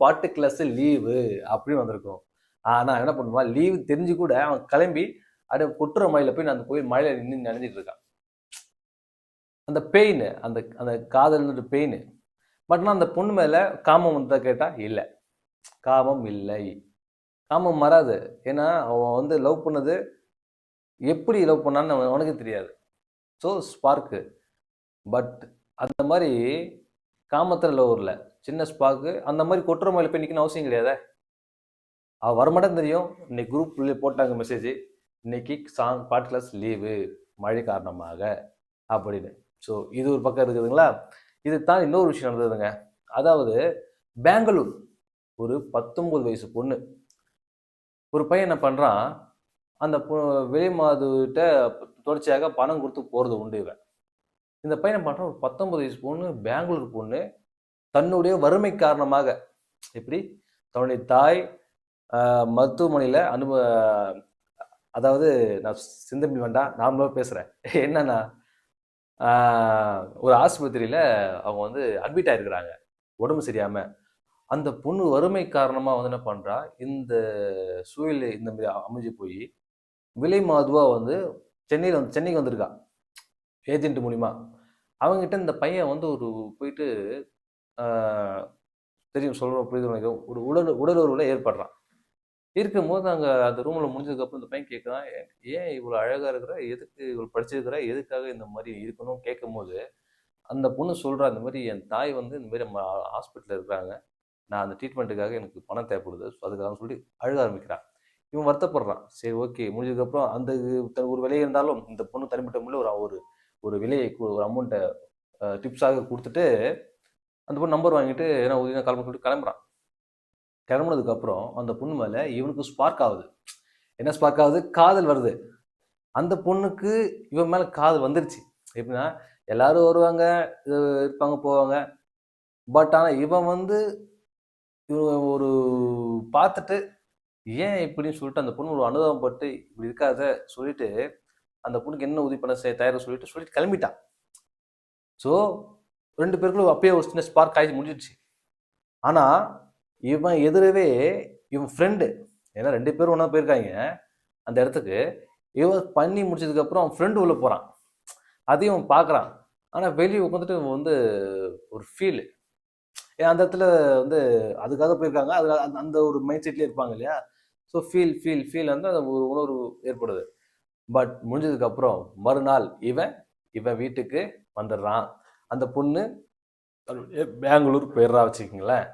பாட்டு class leave அப்படின்னு வந்திருக்கும். ஆனா என்ன பண்ணுவான், லீவு தெரிஞ்சு கூட அவன் கிளம்பி அப்படியே கொட்டுற மழையில போய் அந்த கோயில் மழையில நின்று நனைஞ்சிட்டு இருக்கான். அந்த பெயின், அந்த அந்த காதல் பெயின். பட் நான் அந்த பொண்ணு மேல காமம் வந்தா கேட்டா இல்ல, காமம் இல்லை. காமம் வராது. ஏன்னா அவன் வந்து லவ் பண்ணது எப்படி லவ் பண்ணான்னு உனக்கு தெரியாது. So spark. பட் அந்த மாதிரி காமத்தில் லவ் வரல, சின்ன ஸ்பார்க்கு. அந்த மாதிரி கொட்டுற மழையில போய் நிற்கணும் அவசியம் கிடையாது. அவள் வரமாட்டேன்னு தெரியும். இன்னைக்கு குரூப்ல போட்டாங்க மெசேஜ், இன்னைக்கு பாட்டு கிளாஸ் லீவு மழை காரணமாக அப்படின்னு. ஸோ இது ஒரு பக்கம் இருக்குதுங்களா. இது தான் இன்னொரு விஷயம் நடந்ததுங்க. அதாவது பெங்களூர் ஒரு 19 வயசு பொண்ணு, ஒரு பையன் என்ன பண்ணுறான், அந்த வெளி மாதுகிட்ட தொடர்ச்சியாக பணம் கொடுத்து போகிறது உண்டு. இவன் இந்த பையனை பண்ணுறான், ஒரு 19 வயசு பொண்ணு, பெங்களூர் பொண்ணு, தன்னுடைய வறுமை காரணமாக, எப்படி தன்னுடைய தாய் மருத்துவமனையில் அதாவது நான் சிந்தம்பி வேண்டாம், நார்மலாக பேசுகிறேன். என்னன்னா ஒரு ஆஸ்பத்திரியில் அவங்க வந்து அட்மிட் ஆகிருக்கிறாங்க உடம்பு சரியாமல். அந்த பொண்ணு வறுமை காரணமாக வந்து என்ன பண்ணுறா, இந்த சூழல் இந்த மாதிரி அமைஞ்சு போய் விலை மாதுவாக வந்து சென்னைக்கு வந்திருக்கா ஏஜென்ட் மூலிமா. அவங்ககிட்ட இந்த பையன் வந்து ஒரு போயிட்டு தெரியும் சொல்கிற புரியுது, ஒரு உடல் உறவுல ஏற்படுறான். இருக்கும்போது அங்கே அந்த ரூமில் முடிஞ்சதுக்கப்புறம் இந்த பையன் கேட்குறான், ஏன் இவ்வளோ அழகாக இருக்கிற, எதுக்கு இவ்வளோ படிச்சிருக்கிற, எதுக்காக இந்த மாதிரி இருக்கணும் கேட்கும் போது அந்த பொண்ணு சொல்கிறா, இந்த மாதிரி என் தாய் வந்து இந்த மாதிரி ஹாஸ்பிட்டலில் இருக்கிறாங்க, நான் அந்த ட்ரீட்மெண்ட்டுக்காக எனக்கு பணம் தேவைப்படுது, ஸோ அதுக்காக சொல்லி அழுக ஆரம்பிக்கிறான். இவன் வருத்தப்படுறான். சரி ஓகே, முடிஞ்சதுக்கப்புறம் அந்த ஒரு விலை இருந்தாலும் இந்த பொண்ணு தனிப்பட்ட முறையில் ஒரு ஒரு விலையை ஒரு அமௌண்ட்டை டிப்ஸாக கொடுத்துட்டு அந்த பொண்ணு நம்பர் வாங்கிட்டு ஏன்னா உதவி கிளம்ப சொல்லிட்டு கிளம்புறான். கிளம்புனதுக்கப்புறம் அந்த பொண்ணு மேலே இவனுக்கு ஸ்பார்க் ஆகுது. என்ன ஸ்பார்க் ஆகுது, காதல் வருது. அந்த பொண்ணுக்கு இவன் மேலே காதல் வந்துருச்சு. எப்படின்னா எல்லாரும் வருவாங்க, இருப்பாங்க, போவாங்க. பட் ஆனால் இவன் வந்து ஒரு பார்த்துட்டு ஏன் இப்படின்னு சொல்லிட்டு அந்த பொண்ணு ஒரு அனுபவம் பட்டு இப்படி இருக்காத சொல்லிட்டு அந்த பொண்ணுக்கு என்ன உதவி பண்ண தயாராக சொல்லிட்டு கிளம்பிட்டான். ஸோ 2 பேருக்குள்ள அப்பயே ஒரு சின்ன ஸ்பார்க் ஆகி முடிஞ்சிடுச்சு. ஆனால் இவன் எதிரவே இவன் ஃப்ரெண்டு, ஏன்னா 2 பேரும் ஒன்றா போயிருக்காங்க அந்த இடத்துக்கு. இவன் பண்ணி முடிச்சதுக்கப்புறம் அவன் ஃப்ரெண்டு உள்ளே போகிறான், அதையும் அவன் பார்க்குறான். ஆனால் வெளியே உட்காந்துட்டு வந்து ஒரு ஃபீல், அந்த இடத்துல வந்து அதுக்காக போயிருக்காங்க, அது அந்த ஒரு மைண்ட் செட்லேயே இருப்பாங்க இல்லையா. ஸோ ஃபீல் வந்து அந்த ஒரு உணர்வு ஏற்படுது. பட் முடிஞ்சதுக்கப்புறம் மறுநாள் இவன் வீட்டுக்கு வந்துடுறான். அந்த பொண்ணு பெங்களூர் போயிடுறா வச்சுக்கிங்களேன்.